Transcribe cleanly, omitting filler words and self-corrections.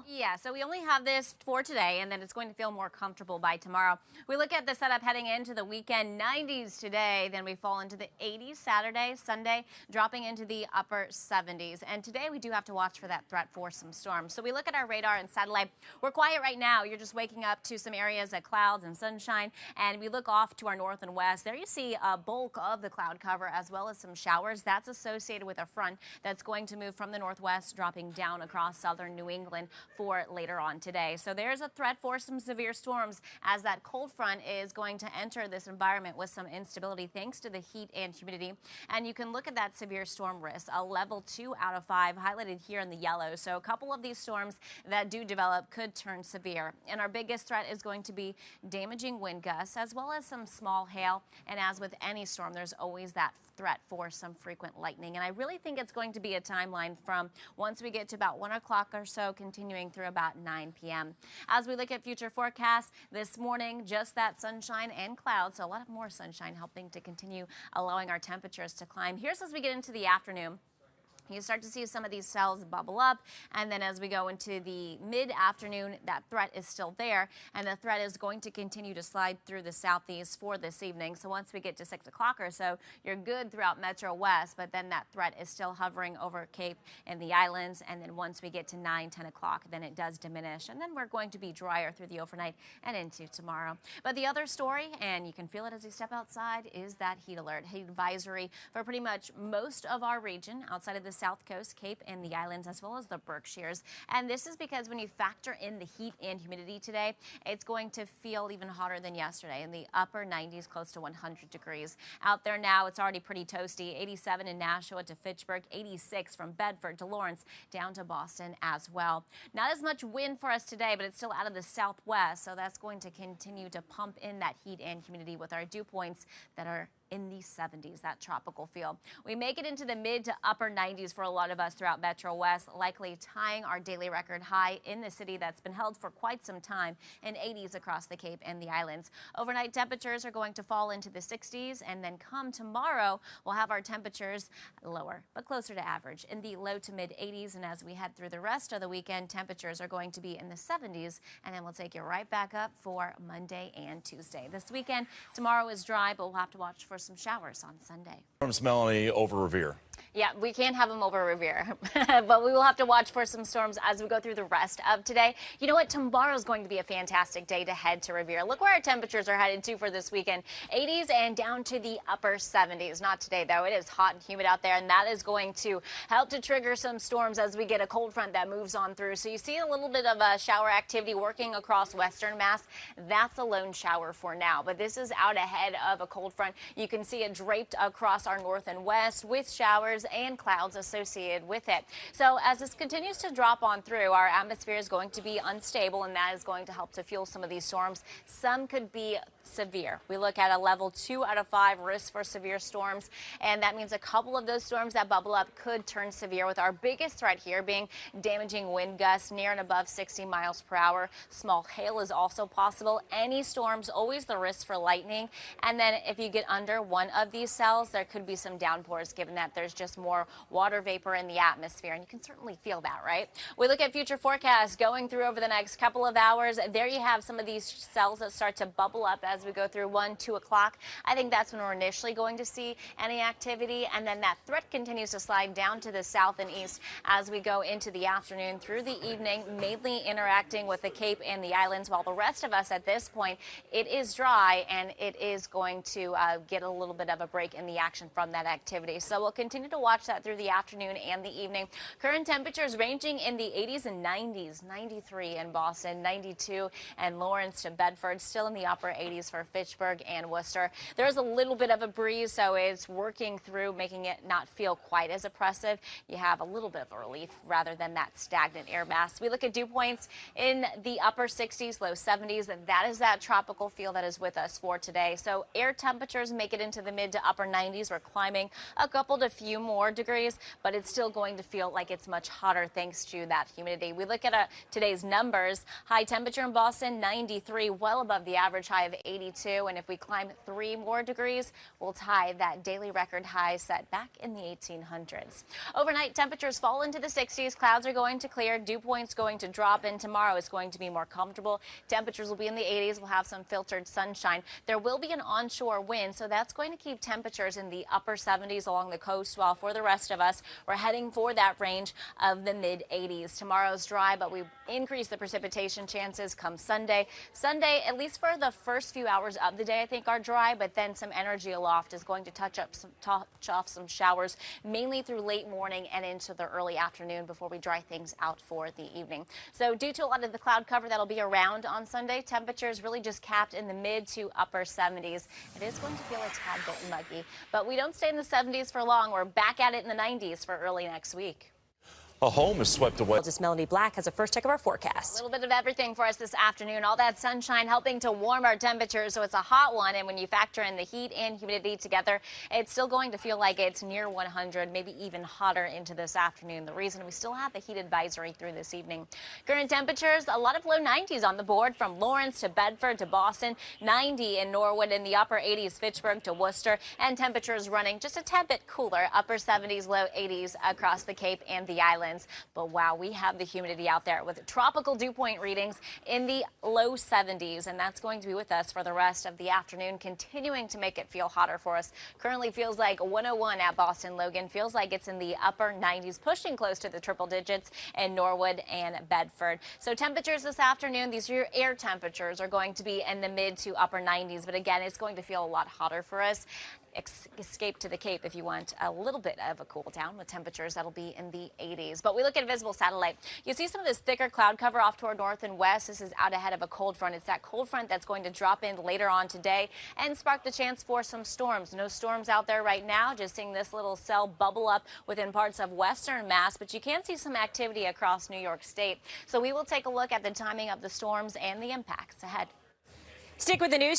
Yeah, so we only have this for today, and then it's going to feel more comfortable by tomorrow. We look at the setup heading into the weekend. 90s today, then we fall into the 80s Saturday, Sunday, dropping into the upper 70s. And today we do have to watch for that threat for some storms. So we look at our radar and satellite. We're quiet right now. You're just waking up to some areas of clouds and sunshine. And we look off to our north and west. There you see a bulk of the cloud cover as well as some showers. That's associated with a front that's going to move from the northwest, dropping down across southern New England for later on today. So there's a threat for some severe storms as that cold front is going to enter this environment with some instability thanks to the heat and humidity. And you can look at that severe storm risk, a level 2 out of 5 highlighted here in the yellow. So a couple of these storms that do develop could turn severe. And our biggest threat is going to be damaging wind gusts as well as some small hail. And as with any storm, there's always that threat for some frequent lightning. And I really think it's going to be a timeline from once we get to about 1 o'clock or so, continuing through about 9 p.m. As we look at future forecasts this morning, just that sunshine and clouds, so a lot more sunshine helping to continue allowing our temperatures to climb. Here's as we get into the afternoon. You start to see some of these cells bubble up, and then as we go into the mid-afternoon, that threat is still there, and the threat is going to continue to slide through the southeast for this evening. So once we get to 6 o'clock or so, you're good throughout Metro West, but then that threat is still hovering over Cape and the islands, and then once we get to 9, 10 o'clock, then it does diminish, and then we're going to be drier through the overnight and into tomorrow. But the other story, and you can feel it as you step outside, is that heat alert, heat advisory for pretty much most of our region outside of the South Coast, Cape, and the islands, as well as the Berkshires. And this is because when you factor in the heat and humidity today, it's going to feel even hotter than yesterday in the upper 90s, close to 100 degrees. Out there now, it's already pretty toasty. 87 in Nashua to Fitchburg, 86 from Bedford to Lawrence, down to Boston as well. Not as much wind for us today, but it's still out of the southwest, so that's going to continue to pump in that heat and humidity with our dew points that are in the 70s, that tropical feel. We make it into the mid to upper 90s for a lot of us throughout Metro West, likely tying our daily record high in the city that's been held for quite some time in 80s across the Cape and the islands. Overnight temperatures are going to fall into the 60s, and then come tomorrow, we'll have our temperatures lower, but closer to average in the low to mid 80s. And as we head through the rest of the weekend, temperatures are going to be in the 70s, and then we'll take you right back up for Monday and Tuesday. This weekend, tomorrow is dry, but we'll have to watch for some showers on Sunday. Storms, Melanie, over Revere. Yeah, we can't have them over Revere, but we will have to watch for some storms as we go through the rest of today. You know what? Tomorrow's going to be a fantastic day to head to Revere. Look where our temperatures are headed to for this weekend. 80s and down to the upper 70s. Not today, though. It is hot and humid out there, and that is going to help to trigger some storms as we get a cold front that moves on through. So you see a little bit of a shower activity working across western Mass. That's a lone shower for now, but this is out ahead of a cold front. You can see it draped across our north and west with showers and clouds associated with it. So as this continues to drop on through, our atmosphere is going to be unstable, and that is going to help to fuel some of these storms. Some could be severe. We look at a level 2 out of 5 risk for severe storms, and that means a couple of those storms that bubble up could turn severe, with our biggest threat here being damaging wind gusts near and above 60 miles per hour. Small hail is also possible. Any storms, always the risk for lightning. And then if you get under one of these cells, there could be some downpours, given that there's just more water vapor in the atmosphere, and you can certainly feel that, right? We look at future forecasts going through over the next couple of hours. There you have some of these cells that start to bubble up as we go through 1, 2 o'clock. I think that's when we're initially going to see any activity, and then that threat continues to slide down to the south and east as we go into the afternoon through the evening, mainly interacting with the Cape and the islands, while the rest of us at this point, it is dry, and it is going to get a little bit of a break in the action from that activity. So we'll continue to watch that through the afternoon and the evening. Current temperatures ranging in the 80s and 90s, 93 in Boston, 92 and Lawrence to Bedford, still in the upper 80s for Fitchburg and Worcester. There's a little bit of a breeze, so it's working through, making it not feel quite as oppressive. You have a little bit of a relief rather than that stagnant air mass. We look at dew points in the upper 60s, low 70s, and that is that tropical feel that is with us for today. So air temperatures make it into the mid to upper 90s. We're climbing a couple to few more degrees, but it's still going to feel like it's much hotter thanks to that humidity. We look at today's numbers. High temperature in Boston, 93, well above the average high of 82. And if we climb 3 more degrees, we'll tie that daily record high set back in the 1800s. Overnight, temperatures fall into the 60s. Clouds are going to clear. Dew point's going to drop, and tomorrow is going to be more comfortable. Temperatures will be in the 80s. We'll have some filtered sunshine. There will be an onshore wind, so that's going to keep temperatures in the upper 70s along the coast, while for the rest of us, we're heading for that range of the mid-80s. Tomorrow's dry, but we increase the precipitation chances come Sunday. Sunday, at least for the first few hours of the day, I think are dry, but then some energy aloft is going to touch off some showers, mainly through late morning and into the early afternoon before we dry things out for the evening. So due to a lot of the cloud cover that'll be around on Sunday, temperatures really just capped in the mid to upper 70s. It is going to feel a tad bit muggy, but we don't stay in the 70s for long. We're back at it in the 90s for early next week. A home is swept away. Just Melanie Black has a first check of our forecast. A little bit of everything for us this afternoon. All that sunshine helping to warm our temperatures, so it's a hot one. And when you factor in the heat and humidity together, it's still going to feel like it's near 100, maybe even hotter into this afternoon. The reason we still have the heat advisory through this evening. Current temperatures, a lot of low 90s on the board from Lawrence to Bedford to Boston, 90 in Norwood, in the upper 80s, Fitchburg to Worcester, and temperatures running just a tad bit cooler, upper 70s, low 80s across the Cape and the islands. But wow, we have the humidity out there with tropical dew point readings in the low 70s, and that's going to be with us for the rest of the afternoon, continuing to make it feel hotter for us. Currently feels like 101 at Boston Logan, feels like it's in the upper 90s, pushing close to the triple digits in Norwood and Bedford. So temperatures this afternoon, these air temperatures are going to be in the mid to upper 90s, but again, it's going to feel a lot hotter for us. Escape to the Cape if you want a little bit of a cool down with temperatures that'll be in the 80s. But we look at visible satellite. You see some of this thicker cloud cover off toward north and west. This is out ahead of a cold front. It's that cold front that's going to drop in later on today and spark the chance for some storms. No storms out there right now, just seeing this little cell bubble up within parts of western Mass, but you can see some activity across New York State. So we will take a look at the timing of the storms and the impacts ahead. Stick with the news.